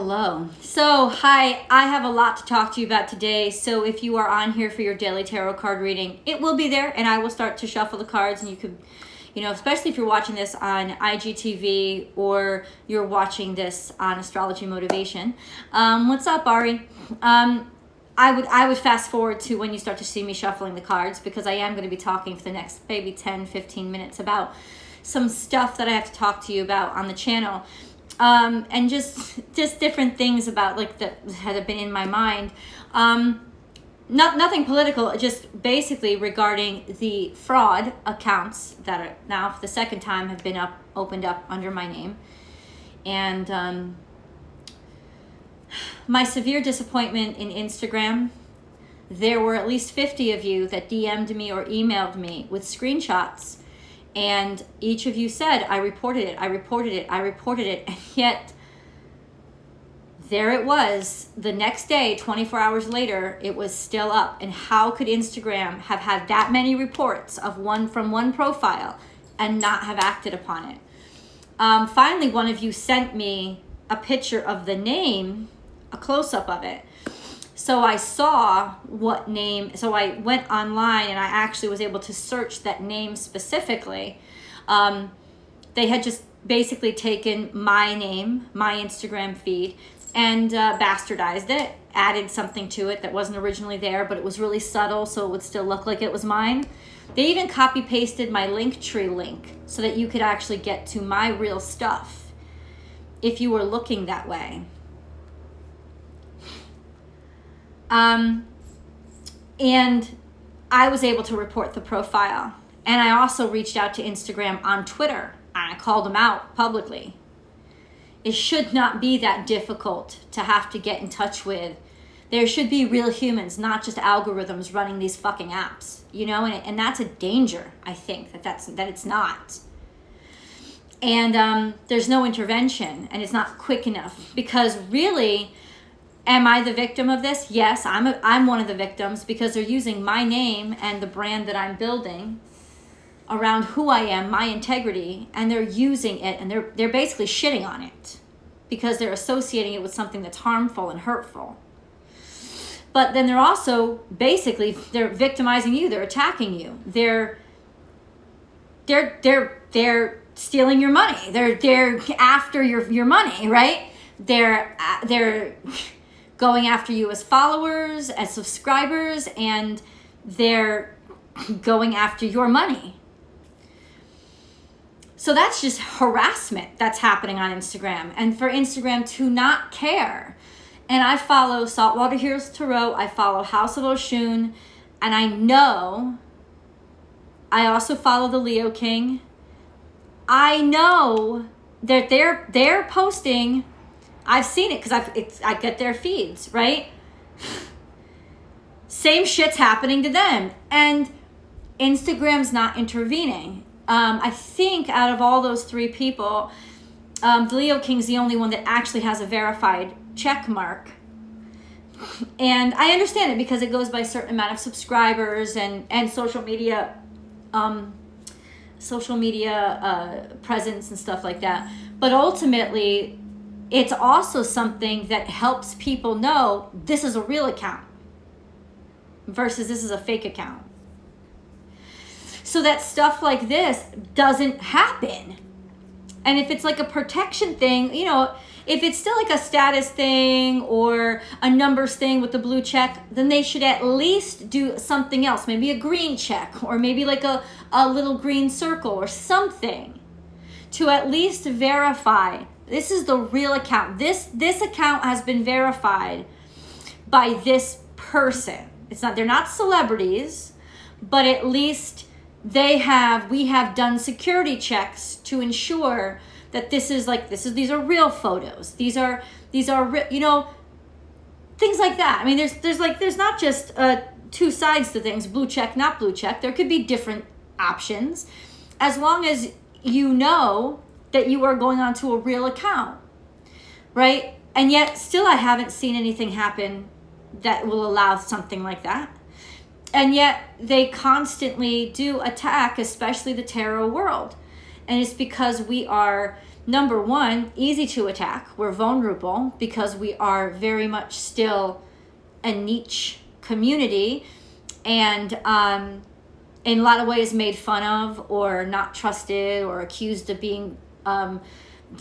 Hello. So, hi, I have a lot to talk to you about today. So, if you are on here for your daily tarot card reading, it will be there and I will start to shuffle the cards. And you could, especially if you're watching this on IGTV or you're watching this on Astrology Motivation. What's up, Ari? I would fast forward to when you start to see me shuffling the cards, because I am going to be talking for the next maybe 10-15 minutes about some stuff that I have to talk to you about on the channel. And just different things about that have been in my mind. Nothing political, just basically regarding the fraud accounts that are now for the second time have been opened up under my name. And my severe disappointment in Instagram. There were at least 50 of you that DM'd me or emailed me with screenshots. And each of you said, I reported it. And yet, there it was. The next day, 24 hours later, it was still up. And how could Instagram have had that many reports of from one profile and not have acted upon it? Finally, one of you sent me a picture of the name, a close-up of it. So I saw what name, so I went online and I actually was able to search that name specifically. They had just basically taken my name, my Instagram feed, and bastardized it, added something to it that wasn't originally there, but it was really subtle, so it would still look like it was mine. They even copy-pasted my Linktree link so that you could actually get to my real stuff if you were looking that way. And I was able to report the profile. And I also reached out to Instagram on Twitter and I called them out publicly. It should not be that difficult to have to get in touch with. There should be real humans, not just algorithms running these fucking apps, and that's a danger, I think, that it's not. And there's no intervention and it's not quick enough, because really, am I the victim of this? Yes, I'm one of the victims, because they're using my name and the brand that I'm building around who I am, my integrity, and they're using it and they're basically shitting on it because they're associating it with something that's harmful and hurtful. But then they're also they're victimizing you, they're attacking you. They're stealing your money. They're after your money, right? They're going after you as followers, as subscribers, and they're going after your money. So that's just harassment that's happening on Instagram. And for Instagram to not care. And I follow Saltwater Heroes Tarot, I follow House of Oshun, and I also follow the Leo King. I know that they're posting. I've seen it because I get their feeds, right? Same shit's happening to them. And Instagram's not intervening. I think out of all those three people, the Leo King's the only one that actually has a verified check mark. And I understand it because it goes by a certain amount of subscribers and social media presence and stuff like that. But ultimately, it's also something that helps people know this is a real account versus this is a fake account. So that stuff like this doesn't happen. And if it's like a protection thing, if it's still like a status thing or a numbers thing with the blue check, then they should at least do something else. Maybe a green check or maybe like a little green circle or something to at least verify this is the real account. This account has been verified by this person. They're not celebrities, but at least we have done security checks to ensure that these are real photos. These are things like that. I mean, there's not just two sides to things, blue check, not blue check. There could be different options as long as you know that you are going onto a real account, right? And yet still I haven't seen anything happen that will allow something like that. And yet they constantly do attack, especially the tarot world. And it's because we are number one, easy to attack. We're vulnerable because we are very much still a niche community, and in a lot of ways made fun of or not trusted or accused of being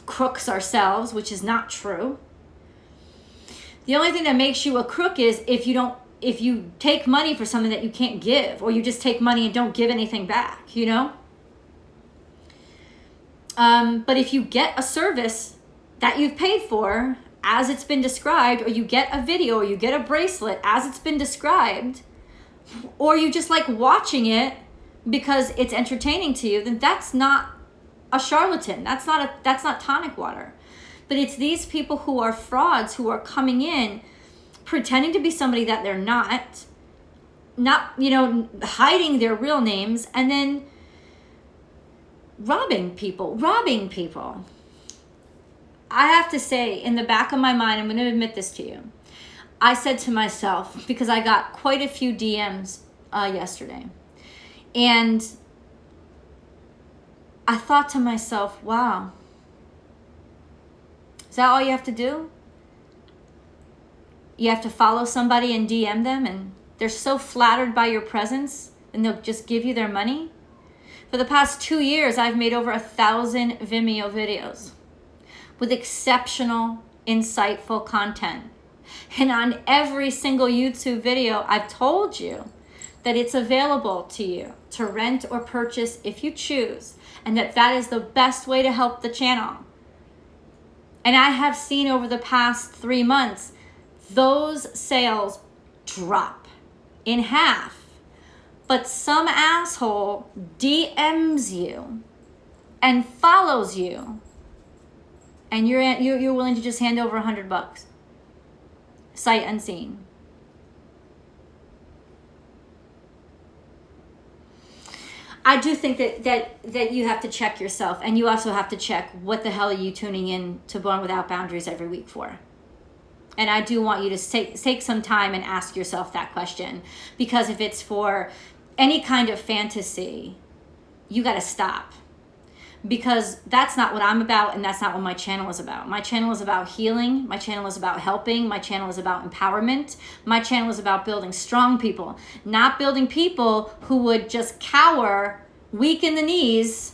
crooks ourselves, which is not true. The only thing that makes you a crook is if you take money for something that you can't give, or you just take money and don't give anything back, you know? But if you get a service that you've paid for as it's been described, or you get a video, or you get a bracelet as it's been described, or you just like watching it because it's entertaining to you, then that's not a charlatan. That's not tonic water. But it's these people who are frauds, who are coming in pretending to be somebody that they're not, hiding their real names, and then robbing people. I have to say, in the back of my mind, I'm going to admit this to you. I said to myself, because I got quite a few DMs yesterday, and I thought to myself, wow, is that all you have to do? You have to follow somebody and DM them, and they're so flattered by your presence, and they'll just give you their money? For the past 2 years, I've made over 1,000 Vimeo videos with exceptional, insightful content. And on every single YouTube video, I've told you that it's available to you to rent or purchase if you choose, and that is the best way to help the channel. And I have seen over the past 3 months, those sales drop in half. But some asshole DMs you and follows you, and you're willing to just hand over $100, sight unseen. I do think that you have to check yourself, and you also have to check what the hell are you tuning in to Born Without Boundaries every week for. And I do want you to take some time and ask yourself that question, because if it's for any kind of fantasy, you got to stop, because that's not what I'm about, and that's not what my channel is about. My channel is about healing. My channel is about helping. My channel is about empowerment. My channel is about building strong people, not building people who would just cower, weak in the knees,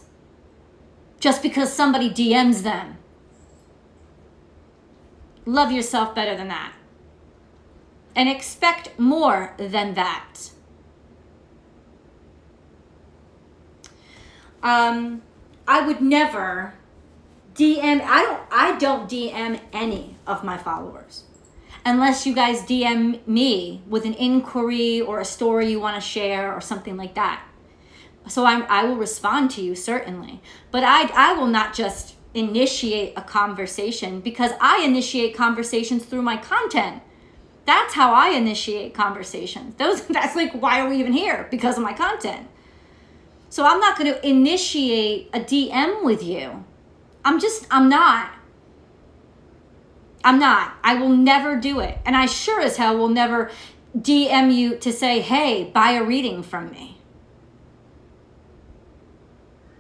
just because somebody DMs them. Love yourself better than that, and expect more than that. I would never DM, I don't DM any of my followers unless you guys DM me with an inquiry or a story you want to share or something like that. So I will respond to you, certainly, but I will not just initiate a conversation, because I initiate conversations through my content. That's how I initiate conversations. That's like, why are we even here? Because of my content. So I'm not going to initiate a DM with you. I'm not. I will never do it. And I sure as hell will never DM you to say, hey, buy a reading from me.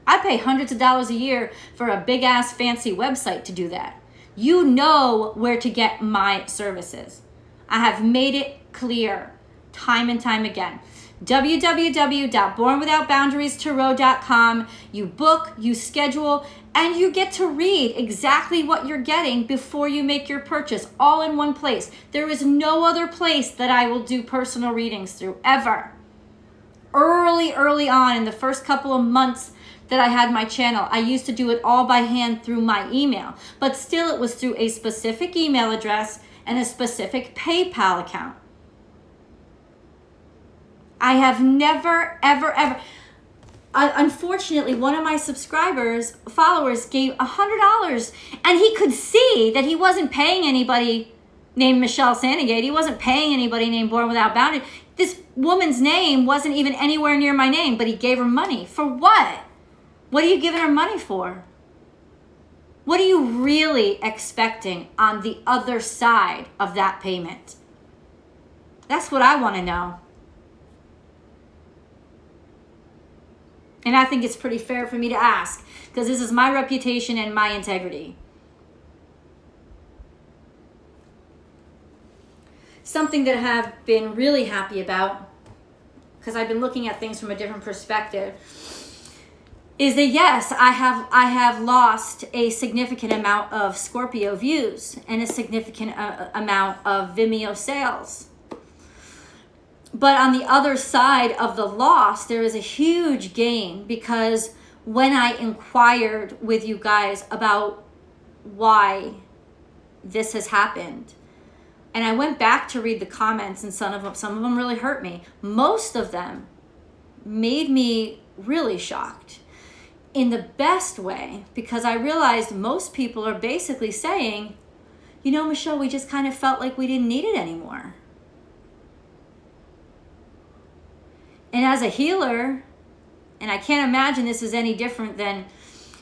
I pay hundreds of dollars a year for a big ass fancy website to do that. You know where to get my services. I have made it clear time and time again. www.bornwithoutboundariestarot.com. You book, you schedule, and you get to read exactly what you're getting before you make your purchase, all in one place. There is no other place that I will do personal readings through, ever. Early on, in the first couple of months that I had my channel, I used to do it all by hand through my email, but still it was through a specific email address and a specific PayPal account. I have never, ever, unfortunately, one of my followers gave $100, and he could see that he wasn't paying anybody named Michelle Sandegate. He wasn't paying anybody named Born Without Boundaries. This woman's name wasn't even anywhere near my name, but he gave her money. For what? What are you giving her money for? What are you really expecting on the other side of that payment? That's what I want to know. And I think it's pretty fair for me to ask, because this is my reputation and my integrity. Something that I have been really happy about, because I've been looking at things from a different perspective, is that yes, I have lost a significant amount of Scorpio views and a significant amount of Vimeo sales. But on the other side of the loss, there is a huge gain, because when I inquired with you guys about why this has happened, and I went back to read the comments, and some of them really hurt me. Most of them made me really shocked in the best way, because I realized most people are basically saying, you know, Michelle, we just kind of felt like we didn't need it anymore. And as a healer, and I can't imagine this is any different than,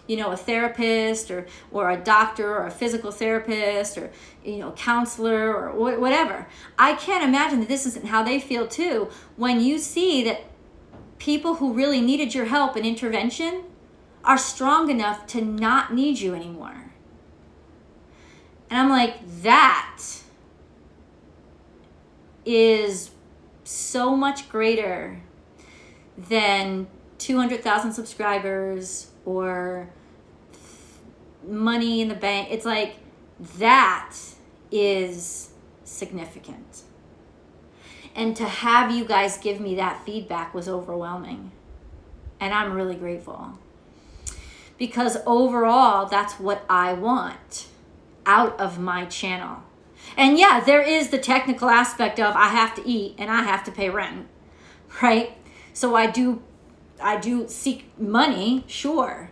you know, a therapist or a doctor or a physical therapist or, you know, a counselor or whatever. I can't imagine that this isn't how they feel too, when you see that people who really needed your help and intervention are strong enough to not need you anymore. And I'm like, that is so much greater than 200,000 subscribers or money in the bank. It's like, that is significant. And to have you guys give me that feedback was overwhelming. And I'm really grateful. Because overall, that's what I want out of my channel. And yeah, there is the technical aspect of I have to eat and I have to pay rent, right? So I do seek money, sure.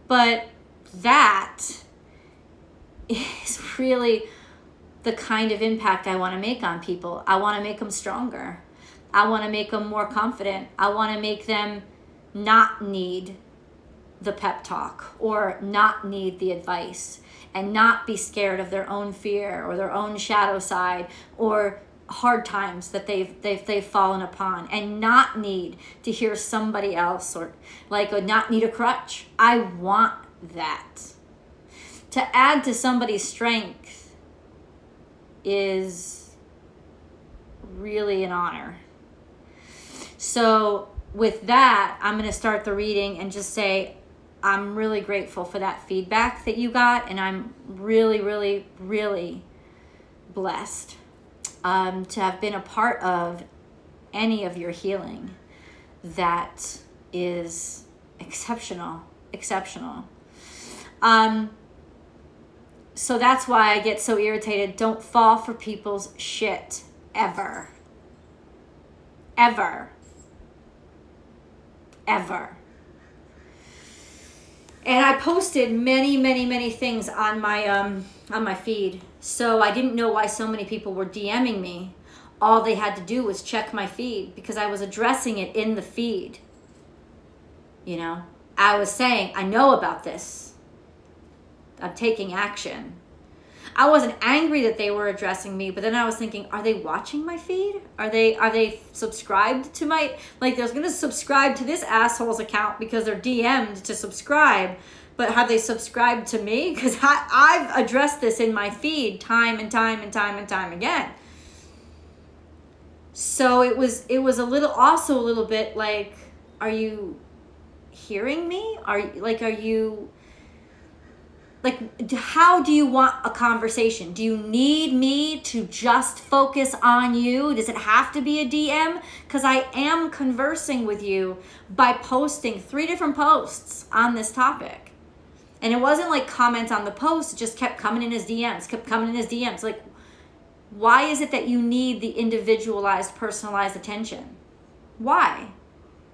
But that is really the kind of impact I want to make on people. I want to make them stronger. I want to make them more confident. I want to make them not need the pep talk or not need the advice and not be scared of their own fear or their own shadow side or hard times that they've fallen upon, and not need to hear somebody else or not need a crutch. I want that. To add to somebody's strength is really an honor. So with that, I'm going to start the reading and just say I'm really grateful for that feedback that you got, and I'm really, really, really blessed to have been a part of any of your healing. That is exceptional. So that's why I get so irritated. Don't fall for people's shit, ever. Ever. And I posted many things on my feed. So I didn't know why so many people were DMing me. All they had to do was check my feed, because I was addressing it in the feed. You know, I was saying, I know about this. I'm taking action. I wasn't angry that they were addressing me, but then I was thinking, are they watching my feed? Are they subscribed to my, they're going to subscribe to this asshole's account because they're DM'd to subscribe, but have they subscribed to me? Because I've addressed this in my feed time and time again. So it was a little bit like, are you hearing me? How do you want a conversation? Do you need me to just focus on you? Does it have to be a DM? Because I am conversing with you by posting 3 different posts on this topic. And it wasn't like comments on the post, it just kept coming in as DMs. Like, why is it that you need the individualized, personalized attention? Why?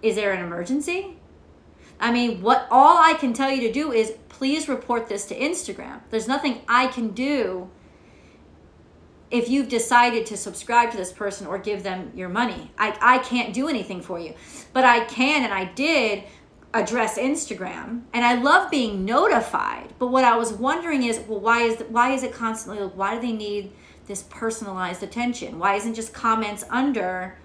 Is there an emergency? I mean, all I can tell you to do is please report this to Instagram. There's nothing I can do if you've decided to subscribe to this person or give them your money. I can't do anything for you. But I can, and I did, address Instagram. And I love being notified. But what I was wondering is, well, why is it constantly, why do they need this personalized attention? Why isn't just comments under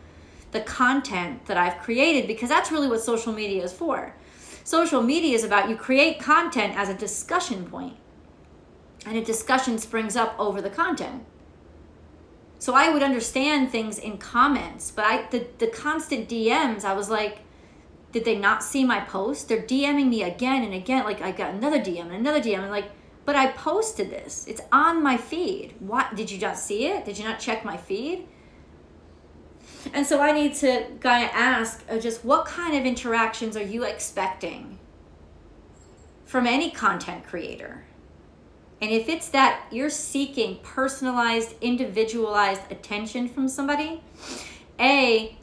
the content that I've created, because that's really what social media is for. Social media is about, you create content as a discussion point, and a discussion springs up over the content. So I would understand things in comments, but the constant DMs, I was like, did they not see my post? They're DMing me again and again. Like, I got another DM and another DM, and like, but I posted this. It's on my feed. What, did you not see it? Did you not check my feed? And so I need to kind of ask, just what kind of interactions are you expecting from any content creator? And if it's that you're seeking personalized, individualized attention from somebody,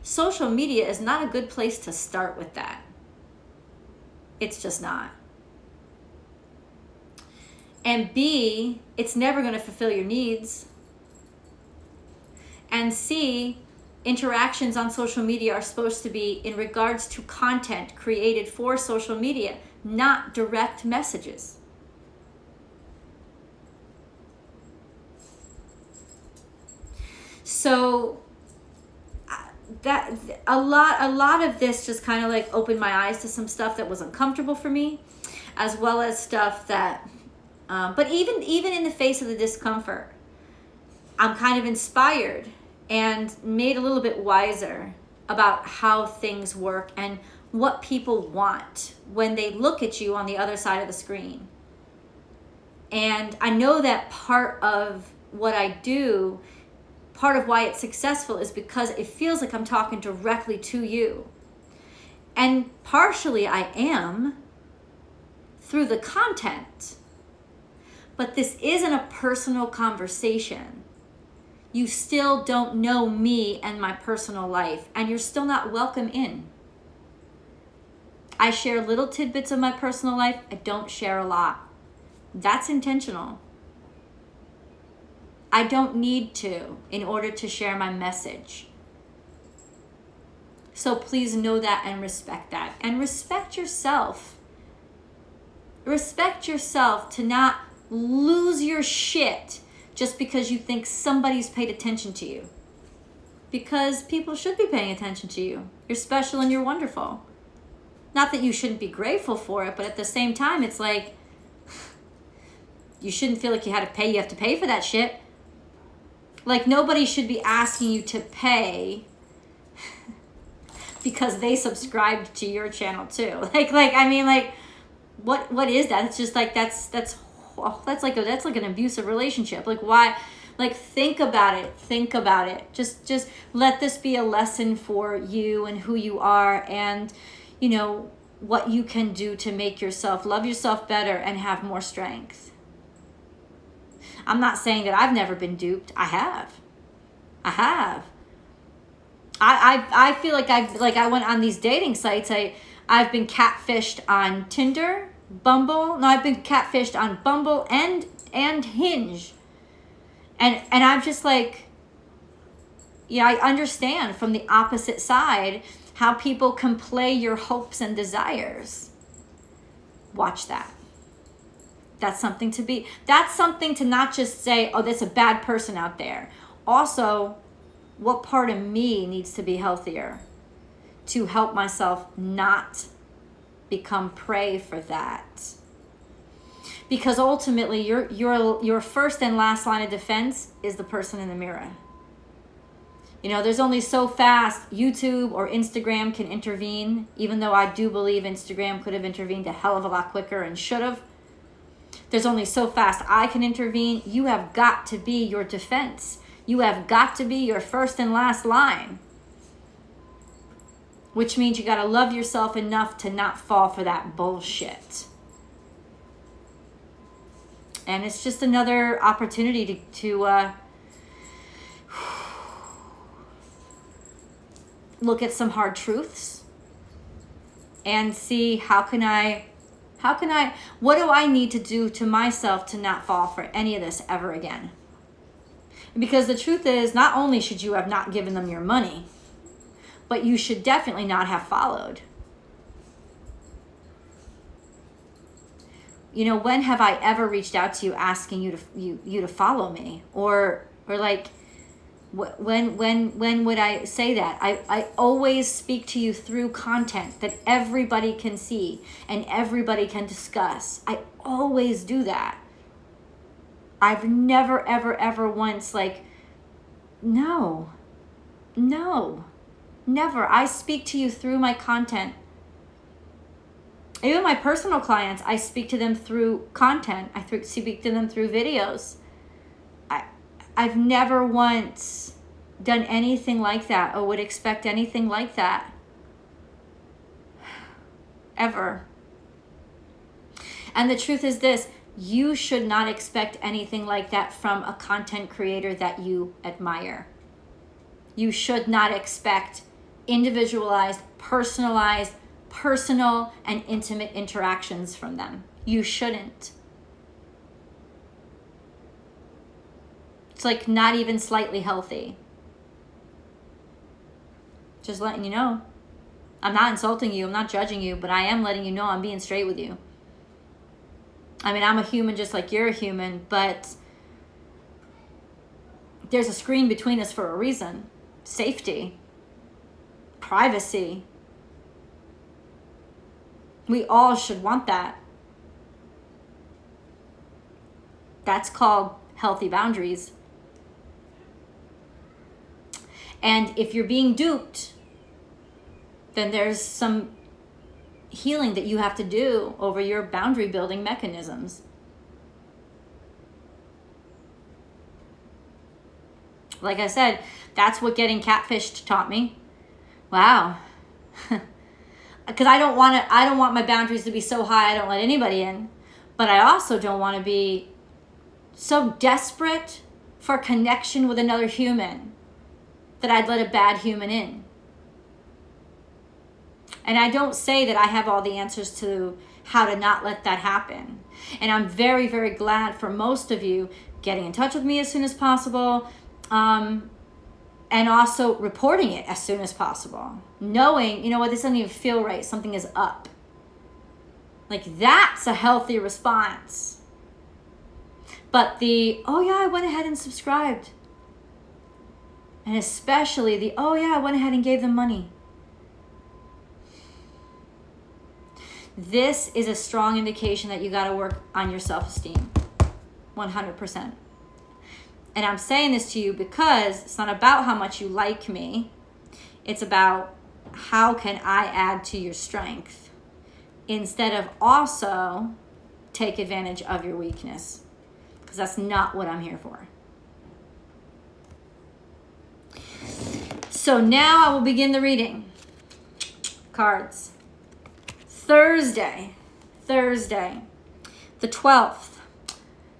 social media is not a good place to start with that. It's just not. And B, it's never going to fulfill your needs. And C, interactions on social media are supposed to be in regards to content created for social media, not direct messages. So that a lot of this just kind of like opened my eyes to some stuff that was uncomfortable for me, as well as stuff that but even in the face of the discomfort, I'm kind of inspired and made a little bit wiser about how things work and what people want when they look at you on the other side of the screen. And I know that part of what I do, part of why it's successful, is because it feels like I'm talking directly to you. And partially I am through the content. But this isn't a personal conversation. You still don't know me and my personal life, and you're still not welcome in. I share little tidbits of my personal life. I don't share a lot. That's intentional. I don't need to in order to share my message. So please know that and respect that. And respect yourself. Respect yourself to not lose your shit just because you think somebody's paid attention to you. Because people should be paying attention to you. You're special and you're wonderful. Not that you shouldn't be grateful for it, but at the same time, it's like, you shouldn't feel like you have to pay for that shit. Like, nobody should be asking you to pay because they subscribed to your channel too. What is that? It's just like, that's like an abusive relationship. Like, why? Like, think about it. Just let this be a lesson for you and who you are, and what you can do to make yourself love yourself better and have more strength. I'm not saying that I've never been duped. I have. I feel like I went on these dating sites. I've been catfished on Tinder, Bumble. No, I've been catfished on Bumble and Hinge. And I'm just like, I understand from the opposite side how people can play your hopes and desires. Watch that. That's something to not just say, oh, that's a bad person out there. Also, what part of me needs to be healthier to help myself not become prey for that? Because ultimately, your first and last line of defense is the person in the mirror. There's only so fast YouTube or Instagram can intervene, even though I do believe Instagram could have intervened a hell of a lot quicker and should have. There's only so fast I can intervene. You have got to be your defense. You have got to be your first and last line. Which means you got to love yourself enough to not fall for that bullshit. And it's just another opportunity to look at some hard truths and see what do I need to do to myself to not fall for any of this ever again? Because the truth is, not only should you have not given them your money, but you should definitely not have followed. When have I ever reached out to you asking you to follow me? Or like, When would I say that? I always speak to you through content that everybody can see and everybody can discuss. I always do that. I've never, ever, ever once no, never. I speak to you through my content. Even my personal clients, I speak to them through content. I speak to them through videos. I've never once done anything like that or would expect anything like that. Ever. And the truth is this, you should not expect anything like that from a content creator that you admire. You should not expect individualized, personalized, personal, and intimate interactions from them. You shouldn't. It's not even slightly healthy. Just letting you know. I'm not insulting you. I'm not judging you, but I am letting you know I'm being straight with you. I mean, I'm a human just like you're a human, but there's a screen between us for a reason. Safety. Privacy. We all should want that. That's called healthy boundaries. And if you're being duped, then there's some healing that you have to do over your boundary building mechanisms. Like I said, that's what getting catfished taught me. Wow. Because I don't want my boundaries to be so high I don't let anybody in. But I also don't want to be so desperate for connection with another human that I'd let a bad human in. And I don't say that I have all the answers to how to not let that happen. And I'm very, very glad for most of you getting in touch with me as soon as possible, and also reporting it as soon as possible. Knowing, you know what, this doesn't even feel right. Something is up. That's a healthy response. But oh yeah, I went ahead and subscribed. And especially oh yeah, I went ahead and gave them money. This is a strong indication that you got to work on your self-esteem. 100%. And I'm saying this to you because it's not about how much you like me. It's about how can I add to your strength instead of also take advantage of your weakness. Because that's not what I'm here for. So now I will begin the reading. Cards. Thursday, the 12th.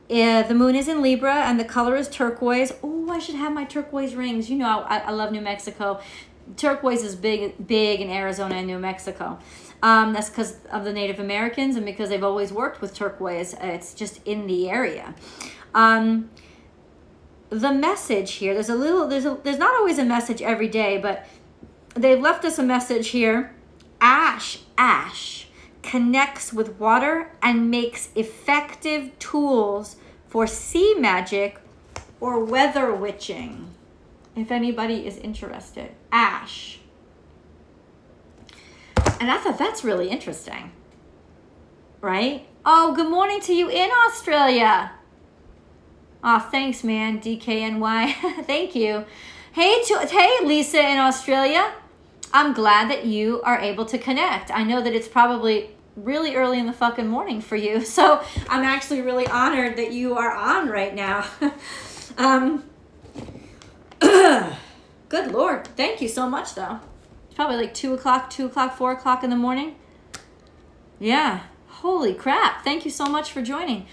The moon is in Libra and the color is turquoise. Oh, I should have my turquoise rings. You know, I love New Mexico. Turquoise is big in Arizona and New Mexico. That's because of the Native Americans and because they've always worked with turquoise. It's just in the area. The message here, there's not always a message every day, but they've left us a message here. Ash connects with water and makes effective tools for sea magic or weather witching. If anybody is interested. Ash. And I thought that's really interesting. Right? Oh, good morning to you in Australia. Oh, thanks, man. DKNY. Thank you. Hey, Lisa in Australia. I'm glad that you are able to connect. I know that it's probably really early in the fucking morning for you. So I'm actually really honored that you are on right now. Good Lord. Thank you so much, though. It's probably 2 o'clock, 4 o'clock in the morning. Yeah. Holy crap. Thank you so much for joining.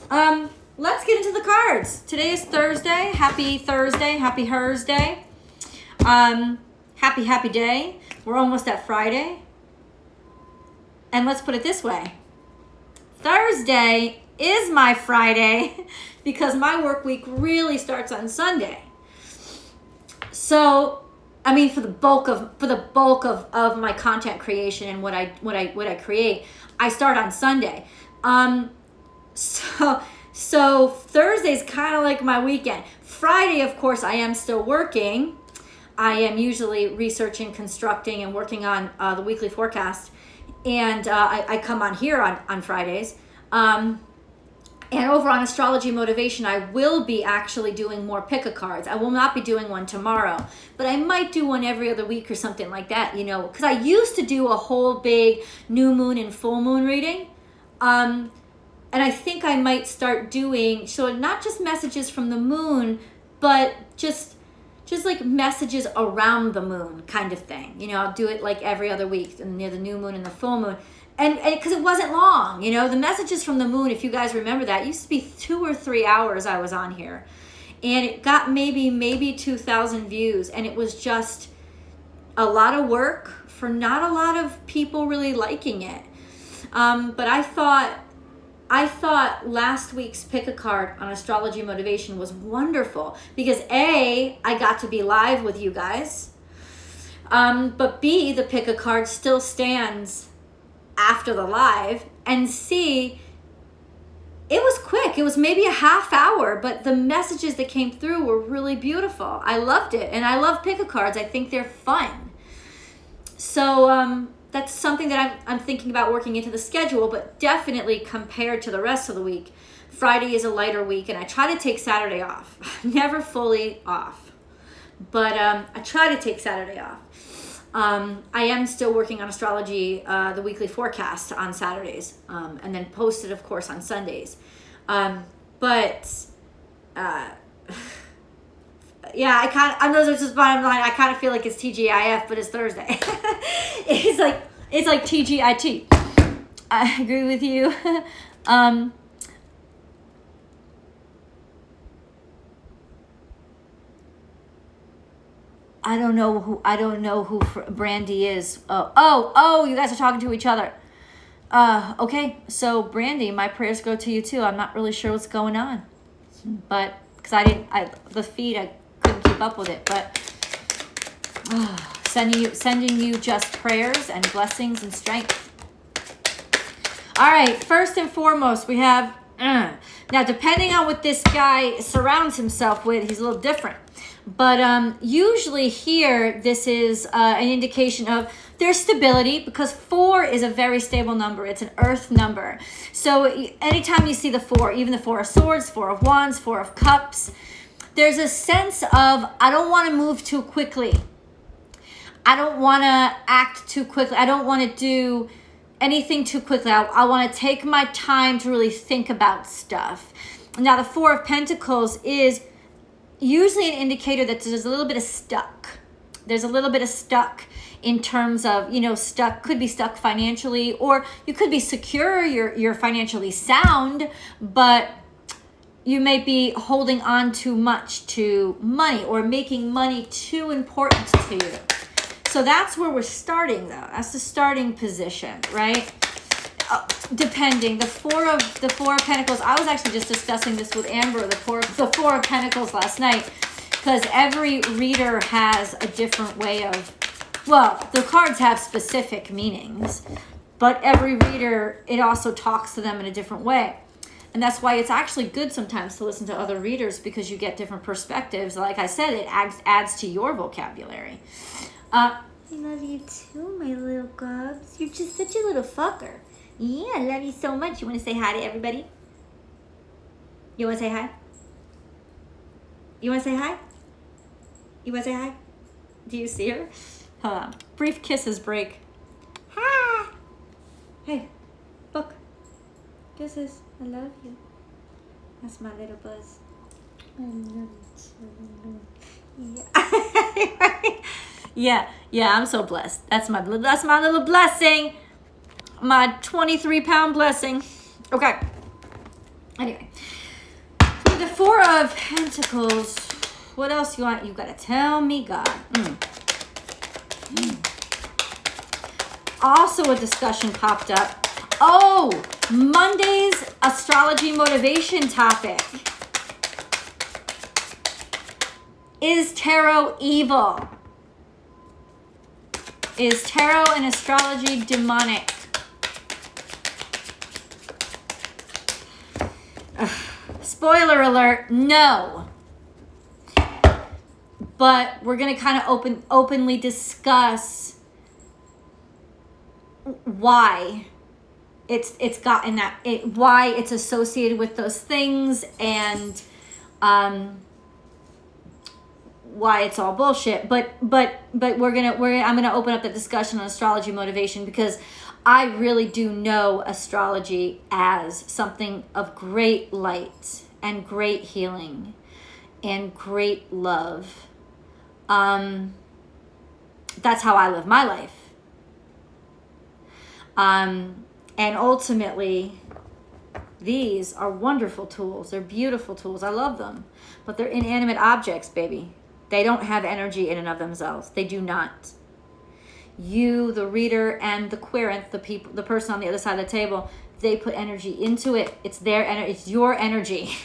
Let's get into the cards. Today is Thursday. Happy Thursday. Happy Thursday. Happy day. We're almost at Friday. And let's put it this way. Thursday is my Friday because my work week really starts on Sunday. So, I mean, for the bulk of my content creation and what I create, I start on Sunday. So Thursday's kind of like my weekend. Friday, of course, I am still working. I am usually researching, constructing, and working on the weekly forecast. And I come on here on Fridays. And over on Astrology Motivation, I will be actually doing more pick-a-cards. I will not be doing one tomorrow, but I might do one every other week or something like that, you know, because I used to do a whole big new moon and full moon reading. And I think I might start doing, so not just messages from the moon, but just like messages around the moon kind of thing. You know, I'll do it like every other week near the new moon and the full moon. And because it wasn't long, you know, the messages from the moon, if you guys remember that, used to be 2 or 3 hours I was on here. And it got maybe 2,000 views. And it was just a lot of work for not a lot of people really liking it. But I thought last week's pick a card on Astrology Motivation was wonderful because A, I got to be live with you guys. But B, the pick a card still stands after the live, and C, it was quick. It was maybe a half hour, but the messages that came through were really beautiful. I loved it, and I love pick-a-cards. I think they're fun. So that's something that I'm thinking about working into the schedule, but definitely compared to the rest of the week, Friday is a lighter week, and I try to take Saturday off. Never fully off, but I try to take Saturday off. I am still working on Astrology, the weekly forecast on Saturdays, and then post it, of course, on Sundays. Yeah, I know there's just bottom line. I kind of feel like it's TGIF, but it's Thursday. it's like TGIT. I agree with you. I don't know who Brandy is. Oh, you guys are talking to each other. Okay, so Brandy, my prayers go to you too. I'm not really sure what's going on, but because the feed, I couldn't keep up with it, but sending you just prayers and blessings and strength. All right, first and foremost, we have now, depending on what this guy surrounds himself with, he's a little different. But usually here, this is an indication of their stability, because 4 is a very stable number. It's an earth number. So anytime you see the 4, even the 4 of swords, 4 of wands, 4 of cups, there's a sense of, I don't want to move too quickly. I don't want to act too quickly. I don't want to do anything too quickly. I want to take my time to really think about stuff. Now, the 4 of Pentacles is usually an indicator that there's a little bit of stuck. There's a little bit of stuck in terms of, could be stuck financially, or you could be secure, you're financially sound, but you may be holding on too much to money or making money too important to you. So that's where we're starting, though. That's the starting position, right? Depending, the four of Pentacles. I was actually just discussing this with Amber, the four of Pentacles last night, because every reader has a different way of. Well, the cards have specific meanings, but every reader, it also talks to them in a different way. And that's why it's actually good sometimes to listen to other readers, because you get different perspectives. Like I said, it adds to your vocabulary. I love you too, my little gubs. You're just such a little fucker. Yeah, I love you so much. You want to say hi to everybody? You want to say hi? You want to say hi? You want to say hi? Do you see her? Hold on. Brief kisses break. Hi. Hey, look. Kisses. I love you. That's my little buzz. I love you too. Yeah, I'm so blessed. That's my little blessing. My 23-pound blessing. Okay. Anyway. So the 4 of Pentacles. What else you want? You gotta tell me, God. Also a discussion popped up. Oh, Monday's Astrology Motivation topic. Is tarot evil? Is tarot and astrology demonic? Spoiler alert, no. but we're going to kind of openly discuss why it's gotten that, why it's associated with those things, and why it's all bullshit. But I'm gonna open up the discussion on astrology motivation, because I really do know astrology as something of great light and great healing and great love. That's how I live my life. And ultimately, these are wonderful tools. They're beautiful tools. I love them. But they're inanimate objects, baby. They don't have energy in and of themselves. They do not. You, the reader, and the querent, the person on the other side of the table, they put energy into it. It's their energy. It's your energy.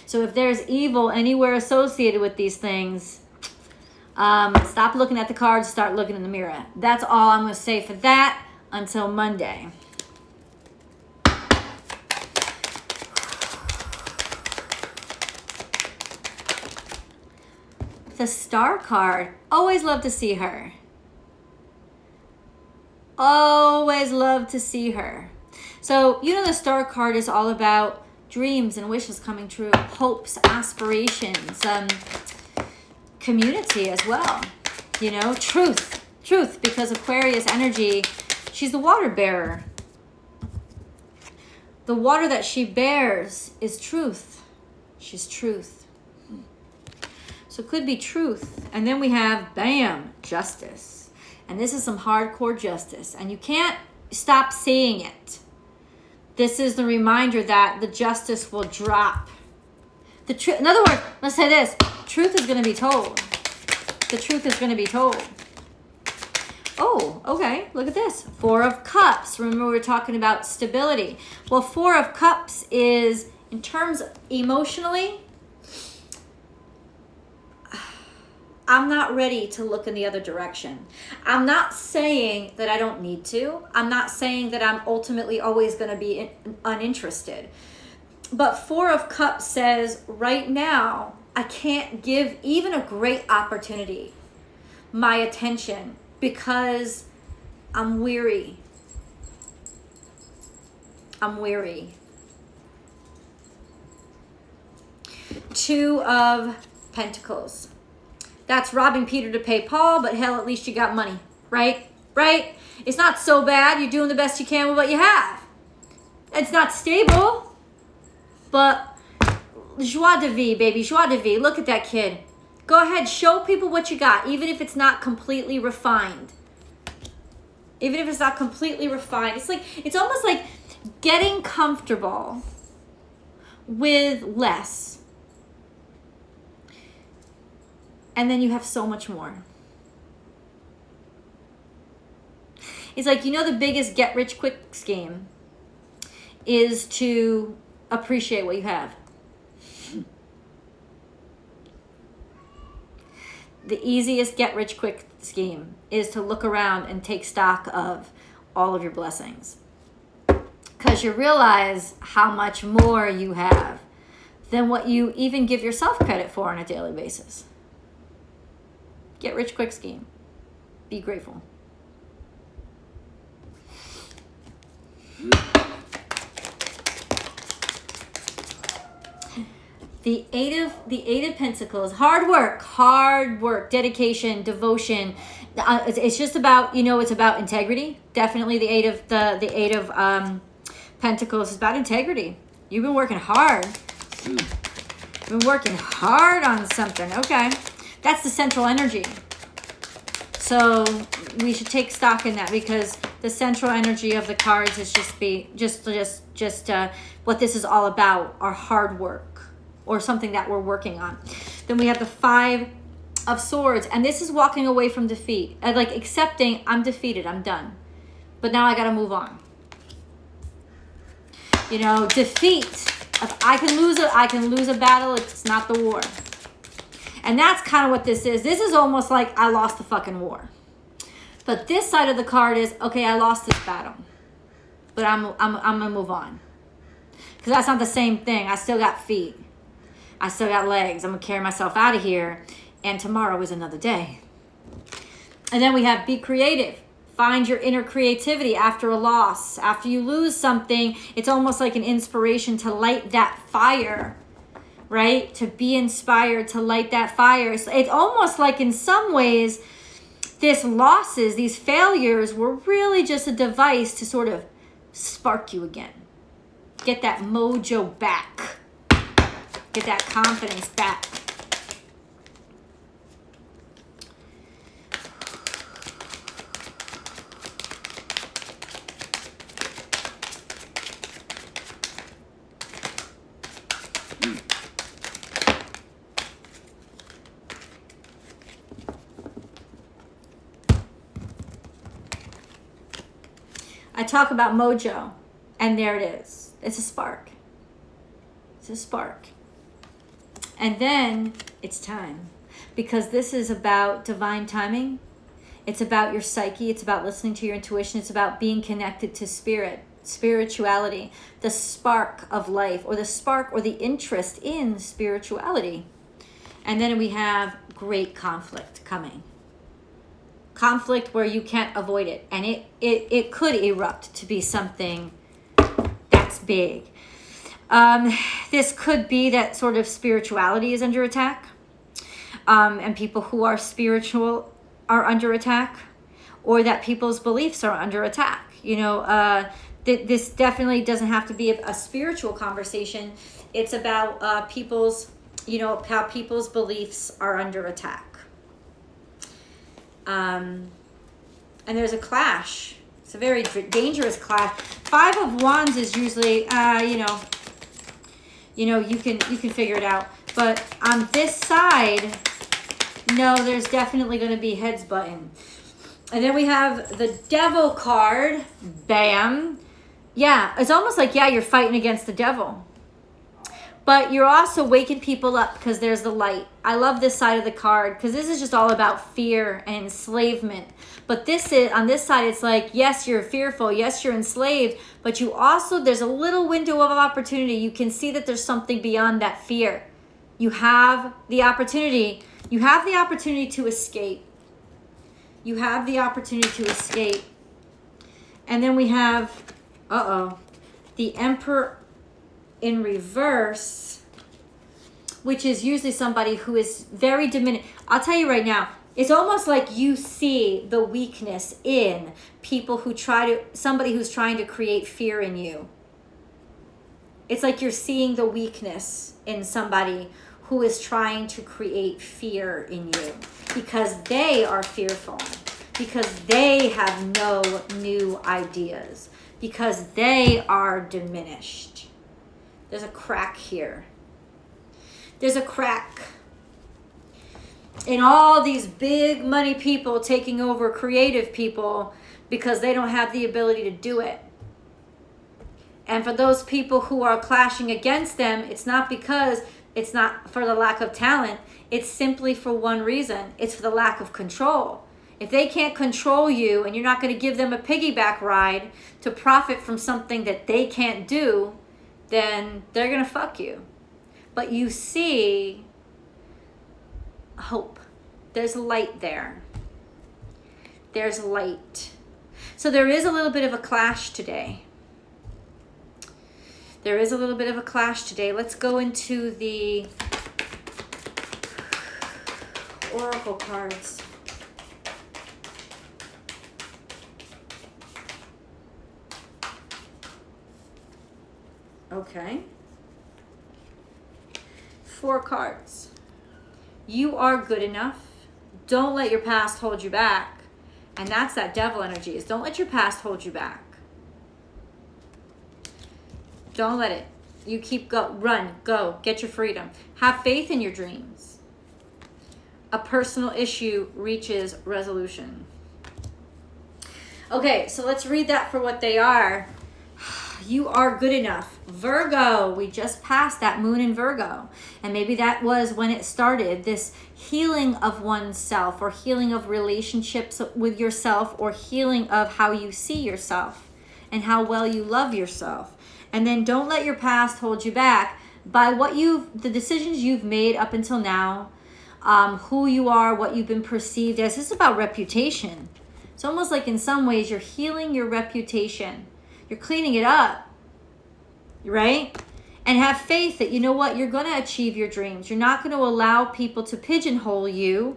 So if there's evil anywhere associated with these things, stop looking at the cards, start looking in the mirror. That's all I'm going to say for that until Monday. The Star card. Always love to see her. Always love to see her. So, you know, the Star card is all about dreams and wishes coming true, hopes, aspirations, community as well. You know, truth, because Aquarius energy, she's the water bearer. The water that she bears is truth. She's truth. So it could be truth. And then we have, bam, justice. And this is some hardcore justice. And you can't stop seeing it. This is the reminder that the justice will drop. The truth. In other words, let's say this. Truth is going to be told. The truth is going to be told. Oh, okay. Look at this. 4 of Cups. Remember we were talking about stability. Well, 4 of Cups is, in terms of emotionally, I'm not ready to look in the other direction. I'm not saying that I don't need to. I'm not saying that I'm ultimately always going to be uninterested. But 4 of Cups says, right now, I can't give even a great opportunity my attention because I'm weary. I'm weary. 2 of Pentacles. That's robbing Peter to pay Paul, but hell, at least you got money, right? Right? It's not so bad. You're doing the best you can with what you have. It's not stable, but joie de vivre, baby, joie de vivre. Look at that kid. Go ahead, show people what you got, even if it's not completely refined. Even if it's not completely refined. It's almost like getting comfortable with less. And then you have so much more. It's like, you know, the biggest get-rich-quick scheme is to appreciate what you have. The easiest get-rich-quick scheme is to look around and take stock of all of your blessings. Because you realize how much more you have than what you even give yourself credit for on a daily basis. Get rich quick scheme. Be grateful. The eight of Pentacles. Hard work, dedication, devotion. It's just about, you know, it's about integrity. Definitely the eight of Pentacles is about integrity. You've been working hard. You've been working hard on something. Okay. That's the central energy. So we should take stock in that, because the central energy of the cards is just what this is all about, our hard work or something that we're working on. Then we have the 5 of Swords, and this is walking away from defeat, like accepting I'm defeated, I'm done, but now I got to move on. You know, defeat. If I can lose a battle. It's not the war. And that's kind of what this is. This is almost like I lost the fucking war. But this side of the card is, okay, I lost this battle, but I'm gonna move on, because that's not the same thing. I still got feet. I still got legs. I'm gonna carry myself out of here and tomorrow is another day. And then we have be creative. Find your inner creativity after a loss. After you lose something, it's almost like an inspiration to light that fire, right? To be inspired to light that fire. It's almost like in some ways, these losses, these failures were really just a device to sort of spark you again. Get that mojo back. Get that confidence back. I talk about mojo, and there it is. It's a spark. It's a spark. And then it's time, because this is about divine timing. It's about your psyche. It's about listening to your intuition. It's about being connected to spirit, spirituality, the spark of life, or the spark or the interest in spirituality. And then we have great conflict coming. Conflict where you can't avoid it. And it could erupt to be something that's big. This could be that sort of spirituality is under attack. And people who are spiritual are under attack. Or that people's beliefs are under attack. You know, this definitely doesn't have to be a spiritual conversation. It's about people's, you know, how people's beliefs are under attack. And there's a clash. It's a very dangerous clash. 5 of Wands is usually, you can figure it out. But on this side, no, there's definitely going to be heads button. And then we have the Devil card. Bam. Yeah, it's almost like, yeah, you're fighting against the devil. But you're also waking people up because there's the light. I love this side of the card because this is just all about fear and enslavement. But this is, on this side, it's like, yes, you're fearful. Yes, you're enslaved. But you also, there's a little window of opportunity. You can see that there's something beyond that fear. You have the opportunity. You have the opportunity to escape. You have the opportunity to escape. And then we have, the Emperor in reverse, which is usually somebody who is very diminished. I'll tell you right now, it's almost like you see the weakness in people who somebody who's trying to create fear in you. It's like you're seeing the weakness in somebody who is trying to create fear in you because they are fearful, because they have no new ideas, because they are diminished. There's a crack here. There's a crack in all these big money people taking over creative people because they don't have the ability to do it. And for those people who are clashing against them, it's not because it's not for the lack of talent. It's simply for one reason. It's for the lack of control. If they can't control you and you're not going to give them a piggyback ride to profit from something that they can't do, then they're going to fuck you. But you see hope. There's light there. There's light. So there is a little bit of a clash today. There is a little bit of a clash today. Let's go into the oracle cards. Okay. 4 cards. You are good enough. Don't let your past hold you back. And that's that devil energy, is don't let your past hold you back. Don't let it. You keep run, go, get your freedom. Have faith in your dreams. A personal issue reaches resolution. Okay, so let's read that for what they are. You are good enough. Virgo, we just passed that moon in Virgo. And maybe that was when it started, this healing of oneself or healing of relationships with yourself or healing of how you see yourself and how well you love yourself. And then don't let your past hold you back by the decisions you've made up until now. who you are, what you've been perceived as. This is about reputation. It's almost like in some ways you're healing your reputation. You're cleaning it up, right? And have faith that, you know what, you're going to achieve your dreams. You're not going to allow people to pigeonhole you.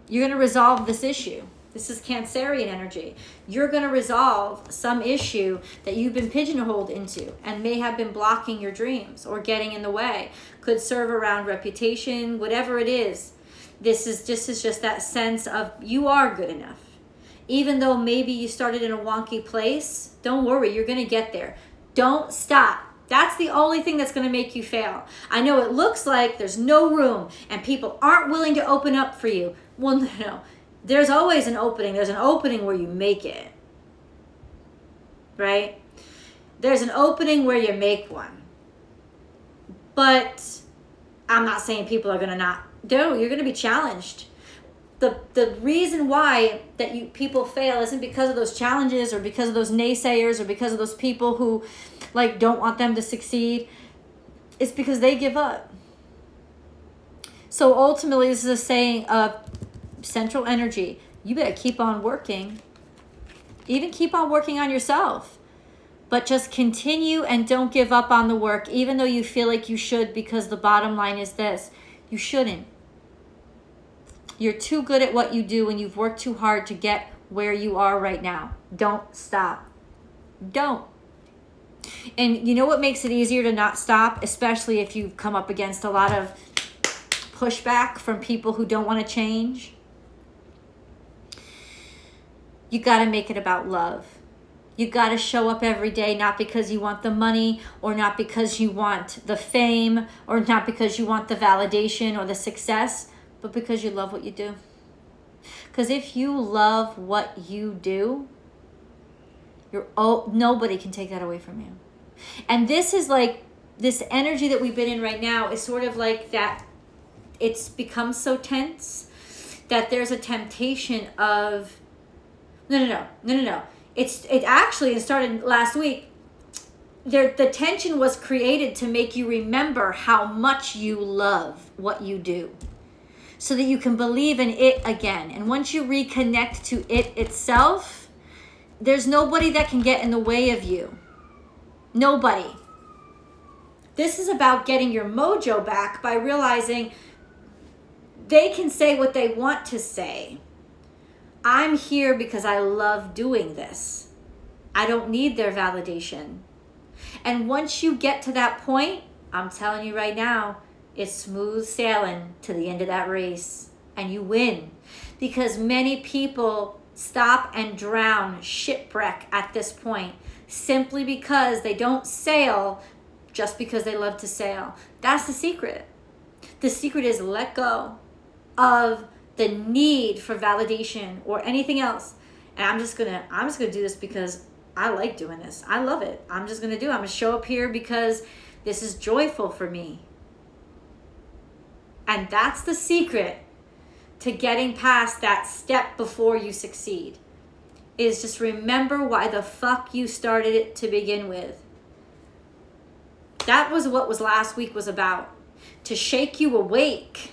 You're going to resolve this issue. This is Cancerian energy. You're going to resolve some issue that you've been pigeonholed into and may have been blocking your dreams or getting in the way. Could serve around reputation, whatever it is. This is just that sense of you are good enough. Even though maybe you started in a wonky place, don't worry, you're going to get there. Don't stop. That's the only thing that's going to make you fail. I know it looks like there's no room and people aren't willing to open up for you. Well, no. There's always an opening. There's an opening where you make it. Right? There's an opening where you make one. But I'm not saying people are going to not. No, you're going to be challenged. The reason why that people fail isn't because of those challenges or because of those naysayers or because of those people who like don't want them to succeed. It's because they give up. So ultimately, this is a saying of central energy. You better keep on working. Even keep on working on yourself. But just continue and don't give up on the work, even though you feel like you should, because the bottom line is this. You shouldn't. You're too good at what you do and you've worked too hard to get where you are right now. Don't stop. Don't. And you know what makes it easier to not stop, especially if you've come up against a lot of pushback from people who don't want to change? You got to make it about love. You got to show up every day, not because you want the money or not because you want the fame or not because you want the validation or the success, but because you love what you do. Because if you love what you do, nobody can take that away from you. And this is like, this energy that we've been in right now is sort of like that. It's become so tense that there's a temptation of, no. It actually started last week. The tension was created to make you remember how much you love what you do, so that you can believe in it again. And once you reconnect to it itself, there's nobody that can get in the way of you. Nobody. This is about getting your mojo back by realizing they can say what they want to say. I'm here because I love doing this. I don't need their validation. And once you get to that point, I'm telling you right now, it's smooth sailing to the end of that race. And you win. Because many people stop and drown, shipwreck at this point, simply because they don't sail just because they love to sail. That's the secret. The secret is let go of the need for validation or anything else. And I'm just gonna do this because I like doing this. I love it. I'm gonna show up here because this is joyful for me. And that's the secret to getting past that step before you succeed, is just remember why the fuck you started it to begin with. That was what last week was about. To shake you awake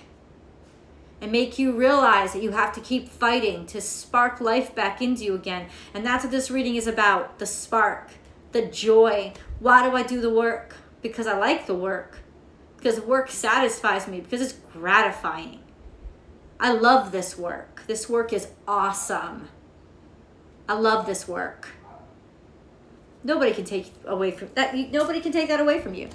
and make you realize that you have to keep fighting to spark life back into you again. And that's what this reading is about. The spark, the joy. Why do I do the work? Because I like the work. Because work satisfies me. Because it's gratifying. I love this work. This work is awesome. I love this work. Nobody can take away from that. Nobody can take that away from you.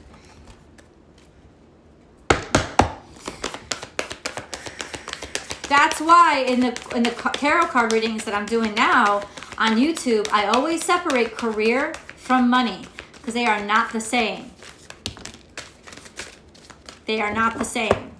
That's why in the tarot card readings that I'm doing now on YouTube, I always separate career from money because they are not the same. They are not the same.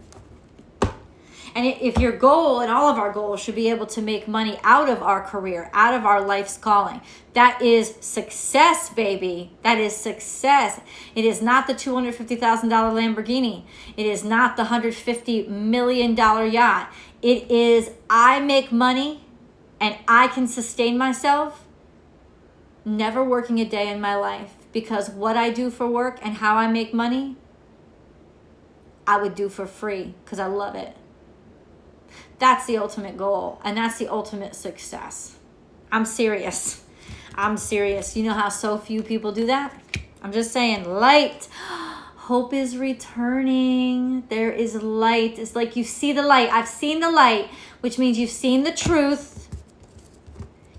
And if your goal, and all of our goals, should be able to make money out of our career, out of our life's calling, that is success, baby. That is success. It is not the $250,000 Lamborghini. It is not the $150 million yacht. It is, I make money and I can sustain myself, never working a day in my life, because what I do for work and how I make money, I would do for free because I love it. That's the ultimate goal, and that's the ultimate success. I'm serious. I'm serious. You know how so few people do that? I'm just saying, light. Hope is returning. There is light. It's like you see the light. I've seen the light, which means you've seen the truth.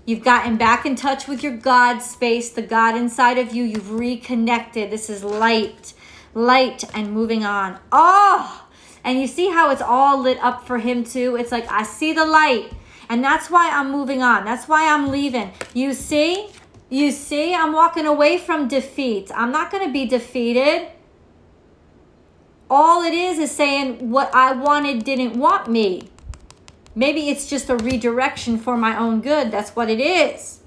You've gotten back in touch with your God space, the God inside of you. You've reconnected. This is light. Light and moving on. Oh, and you see how it's all lit up for him too? It's like, I see the light. And that's why I'm moving on. That's why I'm leaving. You see? You see? I'm walking away from defeat. I'm not going to be defeated. All it is saying what I wanted didn't want me. Maybe it's just a redirection for my own good. That's what it is.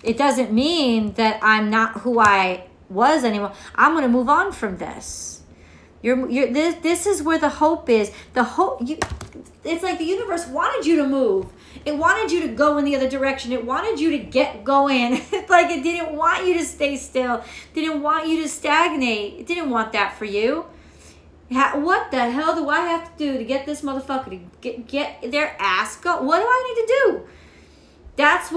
It doesn't mean that I'm not who I was anymore. I'm going to move on from this. This is where the hope is. The hope. It's like the universe wanted you to move. It wanted you to go in the other direction. It wanted you to get going. It's like it didn't want you to stay still. Didn't want you to stagnate. It didn't want that for you. What the hell do I have to do to get this motherfucker to get their ass go? What do I need to do? That's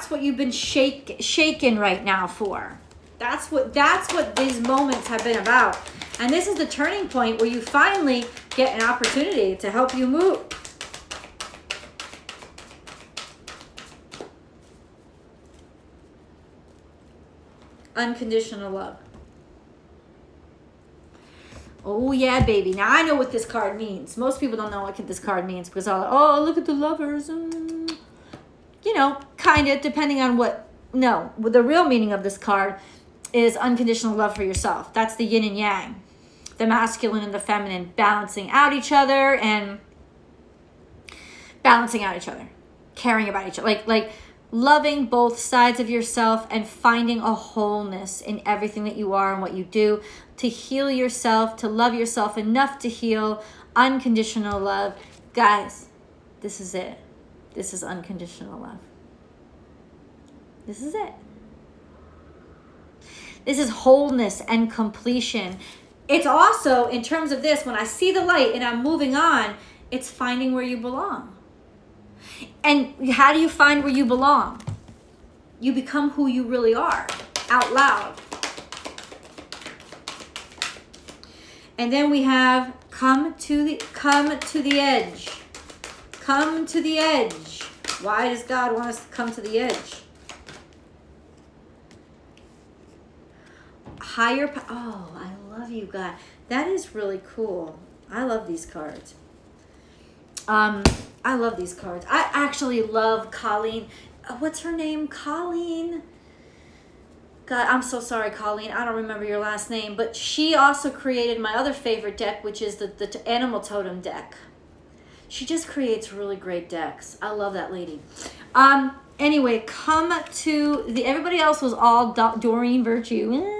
what you've been shaken right now for. That's what these moments have been about. And this is the turning point where you finally get an opportunity to help you move. Unconditional love. Oh yeah, baby. Now I know what this card means. Most people don't know what this card means because look at the lovers. You know, kind of depending on what. No, the real meaning of this card is unconditional love for yourself. That's the yin and yang, the masculine and the feminine balancing out each other and caring about each other, like loving both sides of yourself and finding a wholeness in everything that you are and what you do, to heal yourself, to love yourself enough to heal. Unconditional love. Guys, this is it. This is unconditional love. This is it. This is wholeness and completion. It's also, in terms of this, when I see the light and I'm moving on, it's finding where you belong. And how do you find where you belong? You become who you really are, out loud. And then we have come to the edge. Come to the edge. Why does God want us to come to the edge? Oh, I love you, God. That is really cool. I love these cards. I love these cards. I actually love Colleen. What's her name? Colleen. God, I'm so sorry, Colleen. I don't remember your last name. But she also created my other favorite deck, which is the Animal Totem deck. She just creates really great decks. I love that lady. Anyway, come to the... Everybody else was all Doreen Virtue.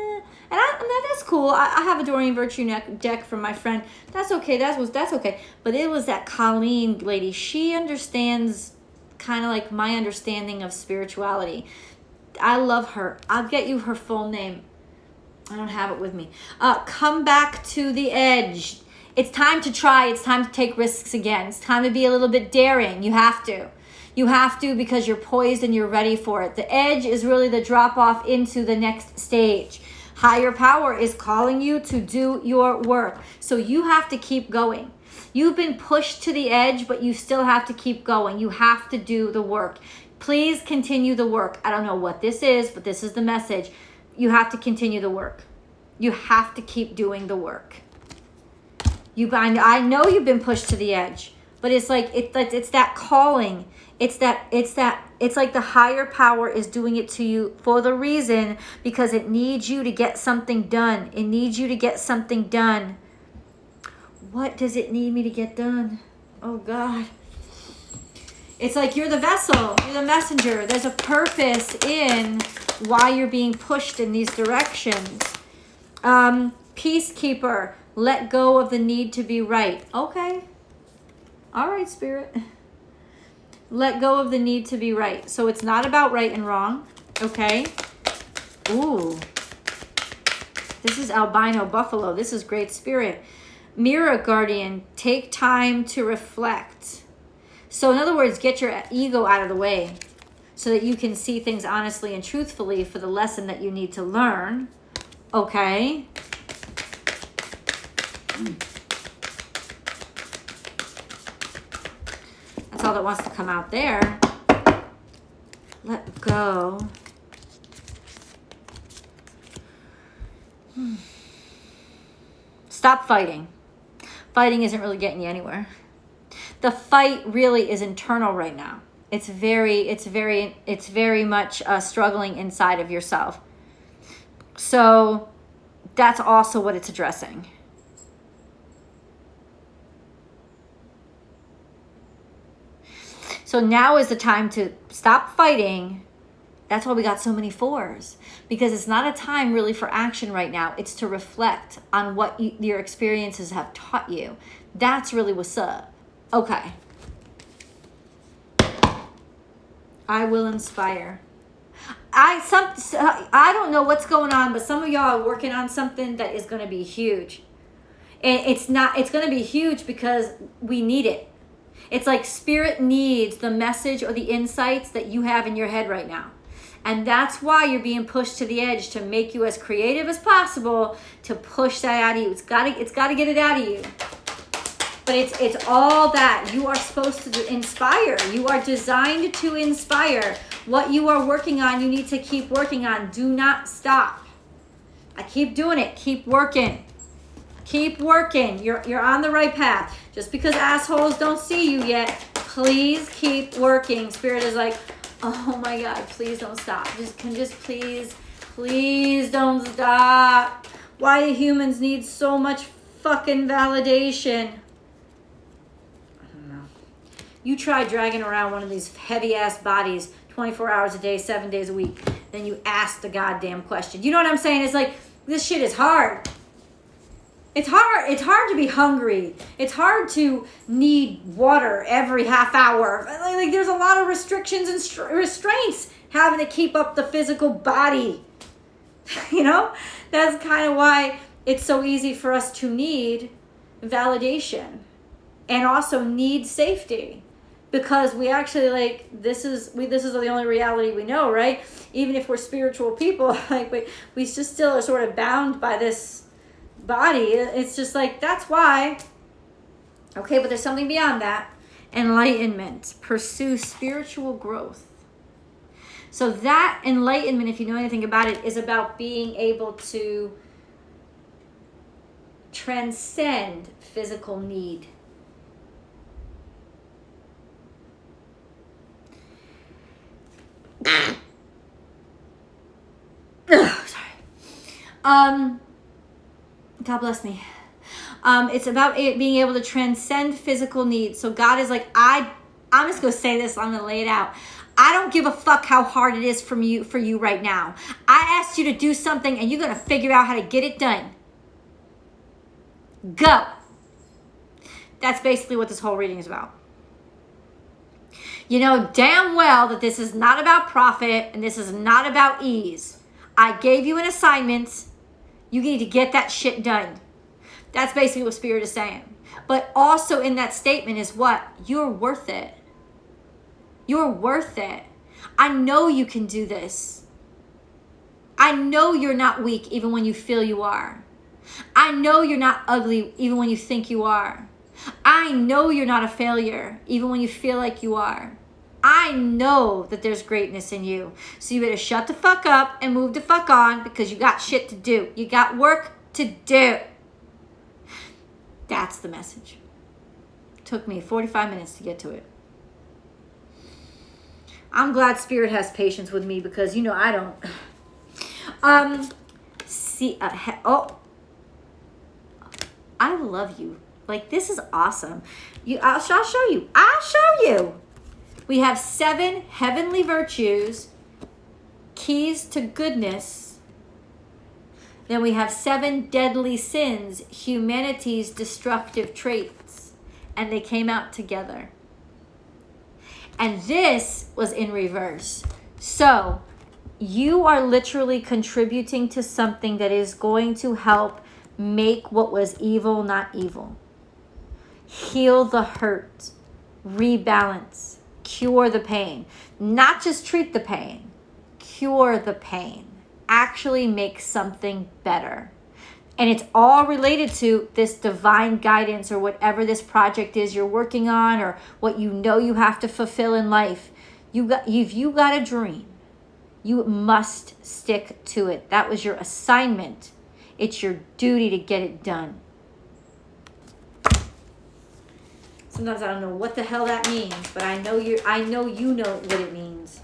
And that's cool. I have a Doreen Virtue deck from my friend. That's okay. That's okay. But it was that Colleen lady. She understands kind of like my understanding of spirituality. I love her. I'll get you her full name. I don't have it with me. Come back to the edge. It's time to try. It's time to take risks again. It's time to be a little bit daring. You have to. You have to because you're poised and you're ready for it. The edge is really the drop off into the next stage. Higher power is calling you to do your work. So you have to keep going. You've been pushed to the edge, but you still have to keep going. You have to do the work. Please continue the work. I don't know what this is, but this is the message. You have to continue the work. You have to keep doing the work. I know you've been pushed to the edge, but it's like it's that calling. It's like the higher power is doing it to you for the reason because it needs you to get something done. It needs you to get something done. What does it need me to get done? Oh God. It's like you're the vessel, you're the messenger. There's a purpose in why you're being pushed in these directions. Peacekeeper, let go of the need to be right. Okay. All right, Spirit. Let go of the need to be right. So it's not about right and wrong. Okay. Ooh. This is albino buffalo. This is great, Spirit. Mirror guardian, take time to reflect. So in other words, get your ego out of the way so that you can see things honestly and truthfully for the lesson that you need to learn. Okay. That's all that wants to come out there. Let go. Stop fighting. Fighting isn't really getting you anywhere. The fight really is internal right now. It's very much struggling inside of yourself. So that's also what it's addressing. So now is the time to stop fighting. That's why we got so many 4s, because it's not a time really for action right now. It's to reflect on what your experiences have taught you. That's really what's up. Okay. I will inspire. I don't know what's going on, but some of y'all are working on something that is going to be huge. And it's going to be huge because we need it. It's like spirit needs the message or the insights that you have in your head right now. And that's why you're being pushed to the edge, to make you as creative as possible, to push that out of you. It's got to get it out of you. But it's all that. You are supposed to inspire. You are designed to inspire. What you are working on, you need to keep working on. Do not stop. I keep doing it. Keep working. Keep working. You're on the right path. Just because assholes don't see you yet, please keep working. Spirit is like, oh my God, please don't stop. Just please don't stop. Why do humans need so much fucking validation? I don't know. You try dragging around one of these heavy ass bodies 24 hours a day, 7 days a week. Then you ask the goddamn question. You know what I'm saying? It's like, this shit is hard. It's hard. It's hard to be hungry. It's hard to need water every half hour. Like there's a lot of restrictions and restraints having to keep up the physical body. You know, that's kind of why it's so easy for us to need validation and also need safety, because we actually this is the only reality we know, right? Even if we're spiritual people, like we just still are sort of bound by this body. It's just like, that's why. Okay, but there's something beyond that. Enlightenment. Pursue spiritual growth. So that enlightenment, if you know anything about it, is about being able to transcend physical need. Sorry. God bless me. It's about being able to transcend physical needs. So God is like, I'm just going to say this. I'm going to lay it out. I don't give a fuck how hard it is for you right now. I asked you to do something and you're going to figure out how to get it done. Go. That's basically what this whole reading is about. You know damn well that this is not about profit and this is not about ease. I gave you an assignment. You need to get that shit done. That's basically what Spirit is saying. But also in that statement is what? You're worth it. You're worth it. I know you can do this. I know you're not weak even when you feel you are. I know you're not ugly even when you think you are. I know you're not a failure even when you feel like you are. I know that there's greatness in you. So you better shut the fuck up and move the fuck on, because you got shit to do. You got work to do. That's the message. Took me 45 minutes to get to it. I'm glad Spirit has patience with me, because I don't. I love you. Like, this is awesome. I'll show you. I'll show you. We have 7 heavenly virtues, keys to goodness. Then we have 7 deadly sins, humanity's destructive traits. And they came out together. And this was in reverse. So you are literally contributing to something that is going to help Make what was evil not evil. Heal the hurt. Rebalance. Cure the pain. Not just treat the pain. Cure the pain. Actually make something better. And it's all related to this divine guidance or whatever this project is you're working on or what you know you have to fulfill in life. If you got a dream, you must stick to it. That was your assignment. It's your duty to get it done. Sometimes I don't know what the hell that means, but I know you know what it means.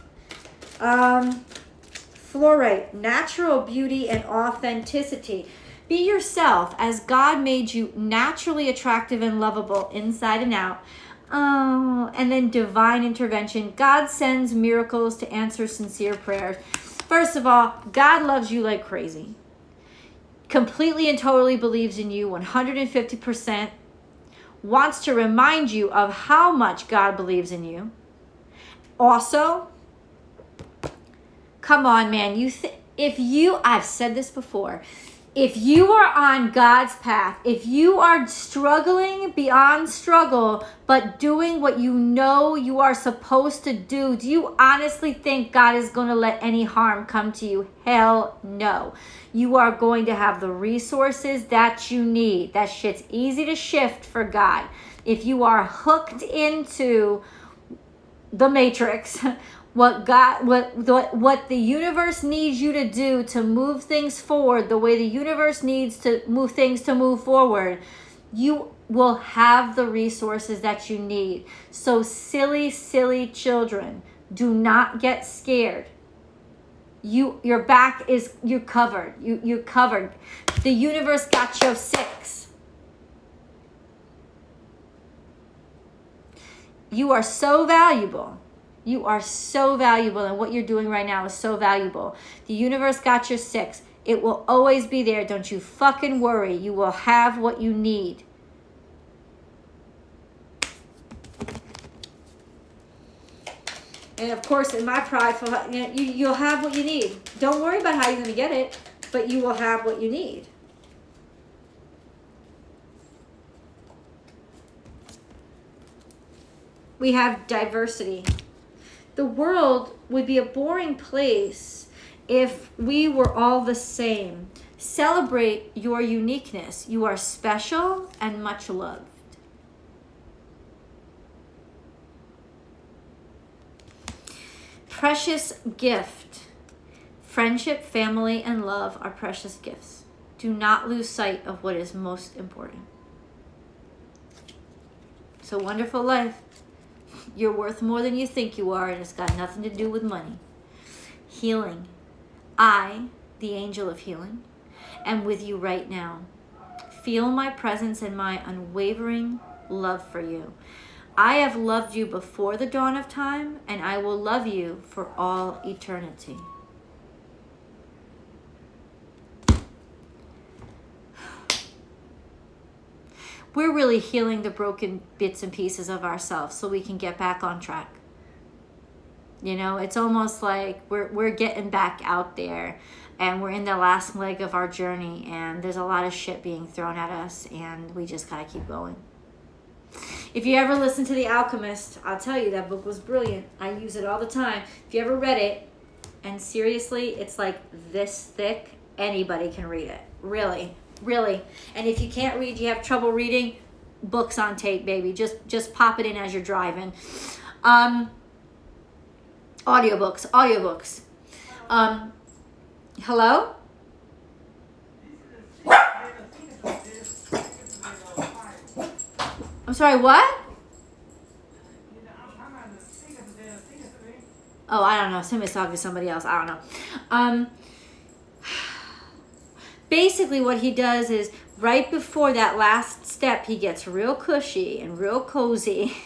Fluorite, natural beauty and authenticity. Be yourself as God made you naturally attractive and lovable inside and out. Oh, and then divine intervention. God sends miracles to answer sincere prayers. First of all, God loves you like crazy. Completely and totally believes in you 150%. Wants to remind you of how much God believes in you. Also, come on, man. I've said this before. If you are on God's path, if you are struggling beyond struggle, but doing what you know you are supposed to do you honestly think God is going to let any harm come to you? Hell no. You are going to have the resources that you need. That shit's easy to shift for God. If you are hooked into the matrix, what the universe needs you to do to move things forward, the way the universe needs to move things to move forward, you will have the resources that you need. So silly children, do not get scared. Your back is, you're covered. You're covered. The universe got your six. You are so valuable. You are so valuable, and what you're doing right now is so valuable. The universe got your six. It will always be there. Don't you fucking worry. You will have what you need. And of course, in my prideful, you'll have what you need. Don't worry about how you're going to get it, but you will have what you need. We have diversity. The world would be a boring place if we were all the same. Celebrate your uniqueness. You are special and much loved. Precious gift. Friendship, family, and love are precious gifts. Do not lose sight of what is most important. It's a wonderful life. You're worth more than you think you are, and it's got nothing to do with money. Healing. I, the angel of healing, am with you right now. Feel my presence and my unwavering love for you. I have loved you before the dawn of time, and I will love you for all eternity. We're really healing the broken bits and pieces of ourselves so we can get back on track. You know, it's almost like we're getting back out there, and we're in the last leg of our journey, and there's a lot of shit being thrown at us, and we just gotta keep going. If you ever listen to The Alchemist, I'll tell you that book was brilliant. I use it all the time. If you ever read it, and seriously, it's like this thick, anybody can read it. Really. And if you can't read, you have trouble reading, books on tape, baby. Just pop it in as you're driving. Audiobooks. Hello? I'm sorry, what? Oh, I don't know. Somebody's talking to somebody else. I don't know. Basically what he does is right before that last step, he gets real cushy and real cozy.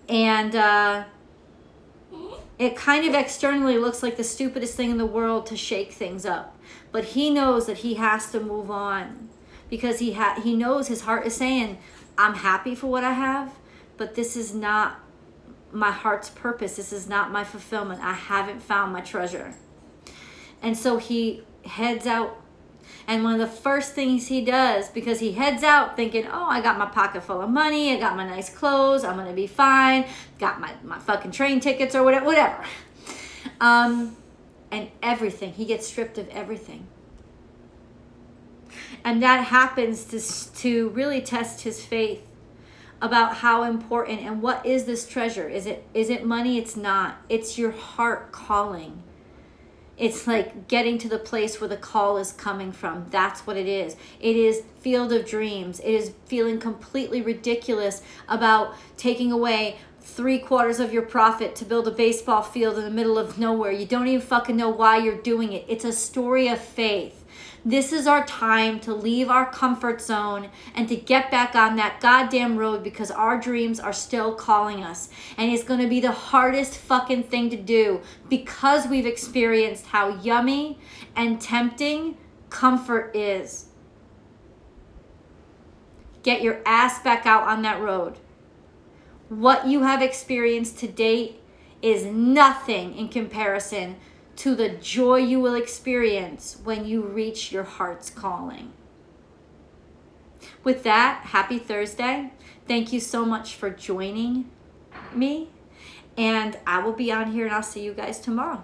And it kind of externally looks like the stupidest thing in the world to shake things up. But he knows that he has to move on because he knows his heart is saying, I'm happy for what I have, but this is not my heart's purpose. This is not my fulfillment. I haven't found my treasure. And so he heads out. And one of the first things he does, because he heads out thinking, oh, I got my pocket full of money, I got my nice clothes, I'm going to be fine, got my fucking train tickets or whatever. And everything, he gets stripped of everything. And that happens to really test his faith about how important and what is this treasure. Is it money? It's not. It's your heart calling. It's like getting to the place where the call is coming from. That's what it is. It is field of dreams. It is feeling completely ridiculous about taking away 3/4 of your profit to build a baseball field in the middle of nowhere. You don't even fucking know why you're doing it. It's a story of faith. This is our time to leave our comfort zone and to get back on that goddamn road, because our dreams are still calling us. And it's going to be the hardest fucking thing to do, because we've experienced how yummy and tempting comfort is. Get your ass back out on that road. What you have experienced to date is nothing in comparison to the joy you will experience when you reach your heart's calling. With that, happy Thursday. Thank you so much for joining me. And I will be on here and I'll see you guys tomorrow.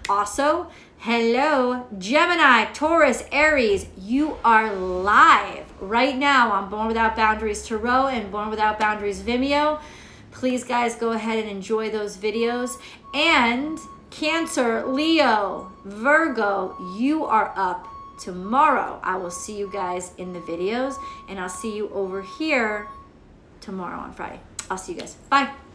Also, hello, Gemini, Taurus, Aries. You are live right now on Born Without Boundaries Tarot and Born Without Boundaries Vimeo. Please, guys, go ahead and enjoy those videos. And Cancer, Leo, Virgo, you are up tomorrow. I will see you guys in the videos, and I'll see you over here tomorrow on Friday. I'll see you guys. Bye.